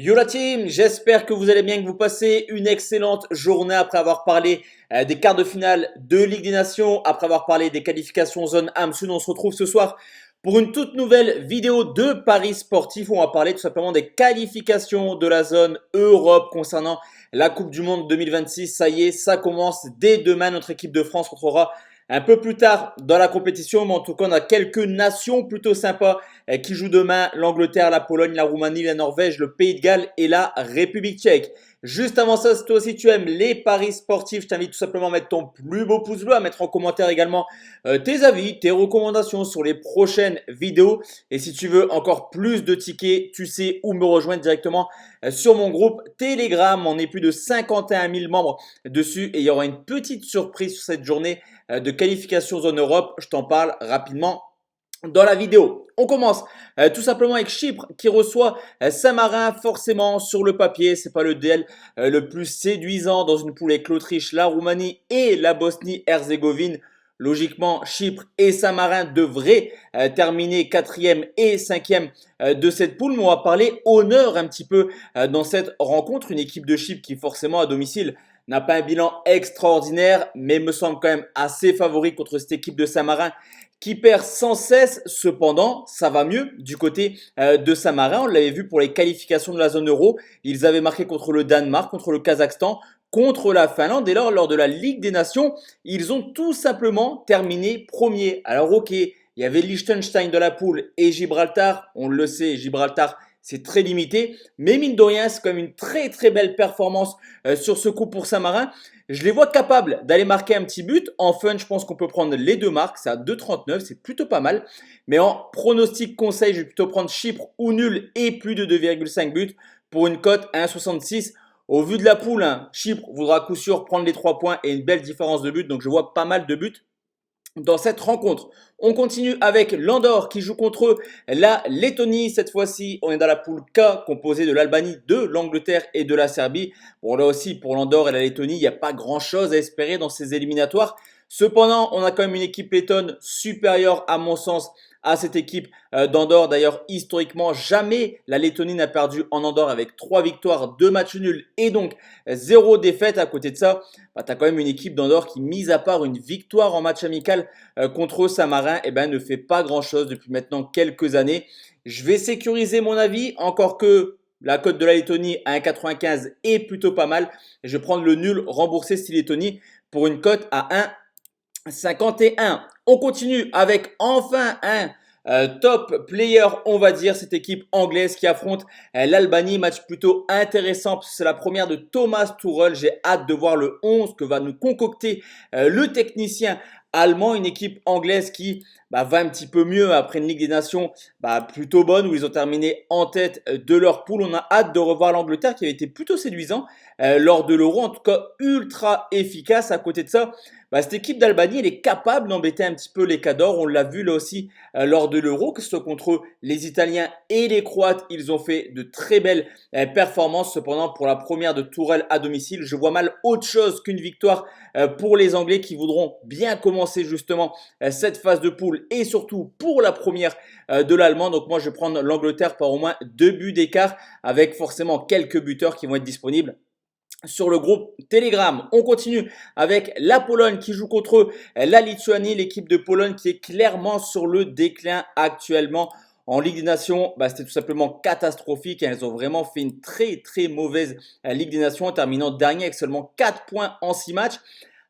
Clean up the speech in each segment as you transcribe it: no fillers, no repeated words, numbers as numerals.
Yo la team, j'espère que vous allez bien, que vous passez une excellente journée après avoir parlé des quarts de finale de Ligue des Nations, après avoir parlé des qualifications zone AM Sud. On se retrouve ce soir pour une toute nouvelle vidéo de Paris Sportif où on va parler tout simplement des qualifications de la zone Europe concernant la Coupe du Monde 2026. Ça y est, ça commence dès demain. Notre équipe de France rentrera un peu plus tard dans la compétition, mais en tout cas, on a quelques nations plutôt sympas qui jouent demain: l'Angleterre, la Pologne, la Roumanie, la Norvège, le Pays de Galles et la République tchèque. Juste avant ça, si toi aussi tu aimes les paris sportifs, je t'invite tout simplement à mettre ton plus beau pouce bleu, à mettre en commentaire également tes avis, tes recommandations sur les prochaines vidéos. Et si tu veux encore plus de tickets, tu sais où me rejoindre directement sur mon groupe Telegram. On est plus de 51 000 membres dessus et il y aura une petite surprise sur cette journée de qualification zone Europe. Je t'en parle rapidement dans la vidéo. On commence tout simplement avec Chypre qui reçoit Saint-Marin. Forcément, sur le papier, c'est pas le duel le plus séduisant dans une poule avec l'Autriche, la Roumanie et la Bosnie-Herzégovine. Logiquement, Chypre et Saint-Marin devraient terminer 4e et 5e de cette poule. Mais on va parler honneur un petit peu dans cette rencontre. Une équipe de Chypre qui forcément à domicile n'a pas un bilan extraordinaire, mais me semble quand même assez favori contre cette équipe de Saint-Marin qui perd sans cesse. Cependant, ça va mieux du côté de Saint-Marin. On l'avait vu pour les qualifications de la zone euro. Ils avaient marqué contre le Danemark, contre le Kazakhstan, contre la Finlande. Et lors de la Ligue des Nations, ils ont tout simplement terminé premier. Alors ok, il y avait Liechtenstein de la poule et Gibraltar. On le sait, Gibraltar, c'est très limité. Mais mine de rien, c'est quand même une très très belle performance sur ce coup pour Saint-Marin. Je les vois capables d'aller marquer un petit but. En fun, je pense qu'on peut prendre les deux marques. C'est à 2,39, c'est plutôt pas mal. Mais en pronostic conseil, je vais plutôt prendre Chypre ou nul et plus de 2,5 buts pour une cote à 1,66. Au vu de la poule, Chypre voudra à coup sûr prendre les 3 points et une belle différence de but. Donc je vois pas mal de buts dans cette rencontre. On continue avec l'Andorre qui joue contre la Lettonie. Cette fois-ci, on est dans la poule K composée de l'Albanie, de l'Angleterre et de la Serbie. Bon, là aussi, pour l'Andorre et la Lettonie, il n'y a pas grand-chose à espérer dans ces éliminatoires. Cependant, on a quand même une équipe lettonne supérieure à mon sens à cette équipe d'Andorre. D'ailleurs, historiquement, jamais la Lettonie n'a perdu en Andorre avec 3 victoires, 2 matchs nuls et donc 0 défaite. À côté de ça, tu as quand même une équipe d'Andorre qui, mis à part une victoire en match amical contre Saint-Marin, ne fait pas grand-chose depuis maintenant quelques années. Je vais sécuriser mon avis, encore que la cote de la Lettonie à 1,95 est plutôt pas mal. Je vais prendre le nul remboursé style Lettonie pour une cote à 1,51. On continue avec enfin un top player, on va dire, cette équipe anglaise qui affronte l'Albanie. Match plutôt intéressant parce que c'est la première de Thomas Tuchel. J'ai hâte de voir le 11 que va nous concocter le technicien allemand. Une équipe anglaise qui va un petit peu mieux après une Ligue des Nations plutôt bonne où ils ont terminé en tête de leur poule. On a hâte de revoir l'Angleterre qui avait été plutôt séduisant lors de l'Euro, en tout cas ultra efficace. À côté de ça, cette équipe d'Albanie, elle est capable d'embêter un petit peu les Cadors. On l'a vu là aussi lors de l'Euro, que ce soit contre les Italiens et les Croates. Ils ont fait de très belles performances. Cependant, pour la première de Tourelle à domicile, je vois mal autre chose qu'une victoire pour les Anglais qui voudront bien commencer justement cette phase de poule et surtout pour la première de l'Allemand. Donc moi, je vais prendre l'Angleterre par au moins 2 buts d'écart avec forcément quelques buteurs qui vont être disponibles sur le groupe Telegram. On continue avec la Pologne qui joue contre la Lituanie. L'équipe de Pologne qui est clairement sur le déclin actuellement. En Ligue des Nations, c'était tout simplement catastrophique. Elles ont vraiment fait une très très mauvaise Ligue des Nations en terminant dernier avec seulement 4 points en 6 matchs.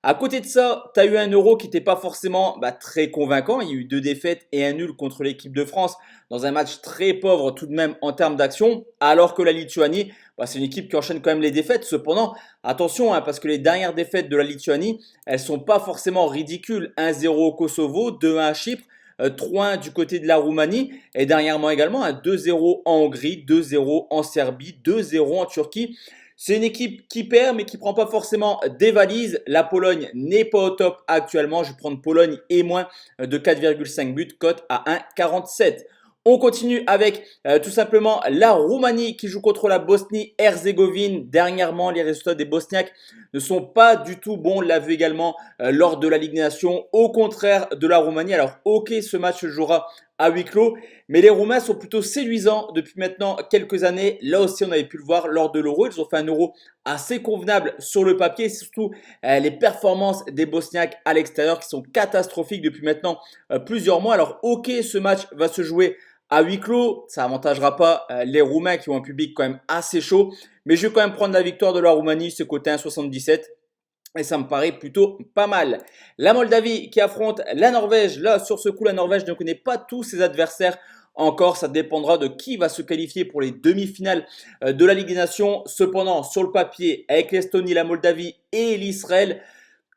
À côté de ça, tu as eu un Euro qui n'était pas forcément très convaincant. Il y a eu 2 défaites et un nul contre l'équipe de France dans un match très pauvre tout de même en termes d'action. Alors que la Lituanie, c'est une équipe qui enchaîne quand même les défaites. Cependant, attention, parce que les dernières défaites de la Lituanie, elles sont pas forcément ridicules. 1-0 au Kosovo, 2-1 à Chypre, 3-1 du côté de la Roumanie et dernièrement également un 2-0 en Hongrie, 2-0 en Serbie, 2-0 en Turquie. C'est une équipe qui perd mais qui prend pas forcément des valises. La Pologne n'est pas au top actuellement. Je vais prendre Pologne et moins de 4,5 buts, cote à 1,47. On continue avec tout simplement la Roumanie qui joue contre la Bosnie-Herzégovine. Dernièrement, les résultats des Bosniaques ne sont pas du tout bons. On l'a vu également lors de la Ligue des Nations. Au contraire de la Roumanie. Alors ok, ce match se jouera à huis clos. Mais les Roumains sont plutôt séduisants depuis maintenant quelques années. Là aussi, on avait pu le voir lors de l'Euro. Ils ont fait un Euro assez convenable sur le papier. Et surtout, les performances des Bosniaques à l'extérieur qui sont catastrophiques depuis maintenant plusieurs mois. Alors, ok, ce match va se jouer à huis clos. Ça avantagera pas les Roumains qui ont un public quand même assez chaud. Mais je vais quand même prendre la victoire de la Roumanie, ce côté 1,77. Et ça me paraît plutôt pas mal. La Moldavie qui affronte la Norvège. Là, sur ce coup, la Norvège ne connaît pas tous ses adversaires. Encore, ça dépendra de qui va se qualifier pour les demi-finales de la Ligue des Nations. Cependant, sur le papier, avec l'Estonie, la Moldavie et l'Israël,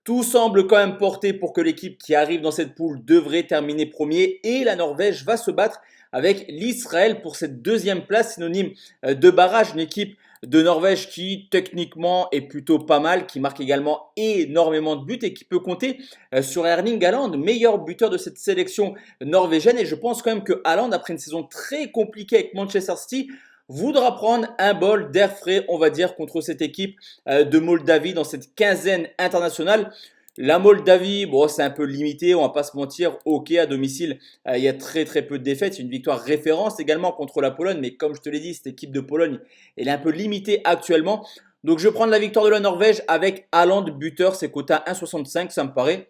tout semble quand même porter pour que l'équipe qui arrive dans cette poule devrait terminer premier. Et la Norvège va se battre avec l'Israël pour cette deuxième place, synonyme de barrage. Une équipe de Norvège qui techniquement est plutôt pas mal, qui marque également énormément de buts et qui peut compter sur Erling Haaland, meilleur buteur de cette sélection norvégienne. Et je pense quand même que Haaland, après une saison très compliquée avec Manchester City, voudra prendre un bol d'air frais, on va dire, contre cette équipe de Moldavie dans cette quinzaine internationale. La Moldavie, bon, c'est un peu limité, on va pas se mentir. Ok, à domicile, il y a très très peu de défaites. Une victoire référence également contre la Pologne, mais comme je te l'ai dit, cette équipe de Pologne, elle est un peu limitée actuellement. Donc je vais prendre la victoire de la Norvège avec Haaland buteur, c'est coté à 1,65, ça me paraît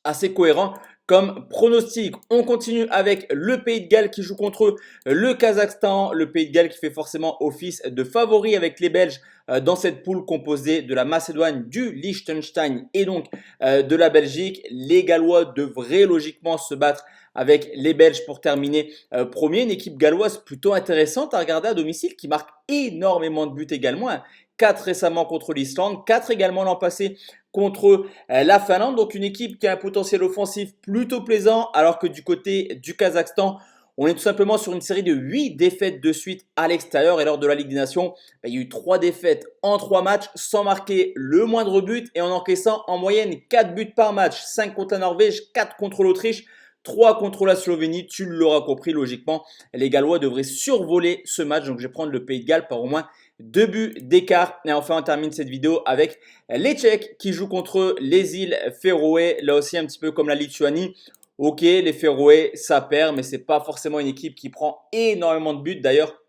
assez cohérent comme pronostic. On continue avec le Pays de Galles qui joue contre le Kazakhstan. Le Pays de Galles qui fait forcément office de favori avec les Belges dans cette poule composée de la Macédoine, du Liechtenstein et donc de la Belgique. Les Gallois devraient logiquement se battre avec les Belges pour terminer premier. Une équipe galloise plutôt intéressante à regarder à domicile qui marque énormément de buts également. 4 récemment contre l'Islande, 4 également l'an passé contre la Finlande. Donc une équipe qui a un potentiel offensif plutôt plaisant, alors que du côté du Kazakhstan, on est tout simplement sur une série de 8 défaites de suite à l'extérieur. Et lors de la Ligue des Nations, il y a eu 3 défaites en 3 matchs sans marquer le moindre but et en encaissant en moyenne 4 buts par match. 5 contre la Norvège, 4 contre l'Autriche, 3 contre la Slovénie. Tu l'auras compris, logiquement, les Gallois devraient survoler ce match. Donc je vais prendre le Pays de Galles par au moins 2 buts d'écart. Et enfin, on termine cette vidéo avec les Tchèques qui jouent contre les îles Féroé. Là aussi, un petit peu comme la Lituanie. Ok, les Féroé, ça perd, mais c'est pas forcément une équipe qui prend énormément de buts. D'ailleurs,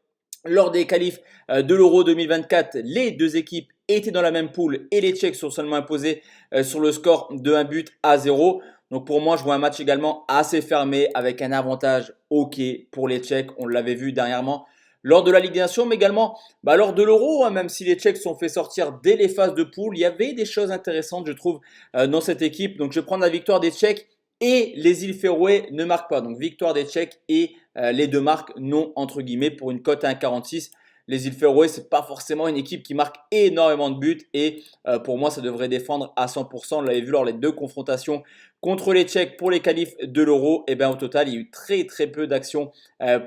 lors des qualifs de l'Euro 2024, les deux équipes étaient dans la même poule et les Tchèques sont seulement imposés sur le score de 1-0. Donc pour moi, je vois un match également assez fermé avec un avantage ok pour les Tchèques. On l'avait vu dernièrement lors de la Ligue des Nations, mais également lors de l'Euro, hein, même si les Tchèques sont fait sortir dès les phases de poule, il y avait des choses intéressantes, je trouve, dans cette équipe. Donc je vais prendre la victoire des Tchèques et les îles Féroé ne marquent pas. Donc victoire des Tchèques et les deux marques non entre guillemets pour une cote à 1,46. Les îles Féroé, c'est pas forcément une équipe qui marque énormément de buts et pour moi, ça devrait défendre à 100%. On l'avait vu lors des deux confrontations contre les Tchèques pour les qualifs de l'Euro. Et bien au total, il y a eu très très peu d'actions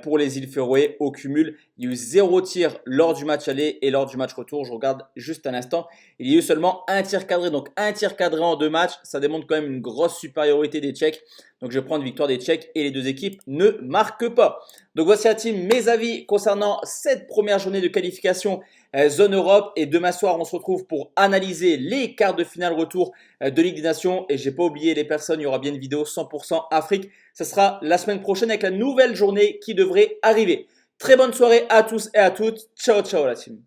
pour les îles Féroé. Au cumul, il y a eu 0 tir lors du match aller et lors du match retour. Je regarde juste un instant. Il y a eu seulement un tir cadré. Donc un tir cadré en 2 matchs, ça démontre quand même une grosse supériorité des Tchèques. Donc je vais prendre victoire des Tchèques et les deux équipes ne marquent pas. Donc voici la team, mes avis concernant cette première journée de qualification Zone Europe. Et demain soir, on se retrouve pour analyser les quarts de finale retour de Ligue des Nations. Et j'ai pas oublié les personnes, il y aura bien une vidéo 100% Afrique. Ce sera la semaine prochaine avec la nouvelle journée qui devrait arriver. Très bonne soirée à tous et à toutes. Ciao, ciao la team.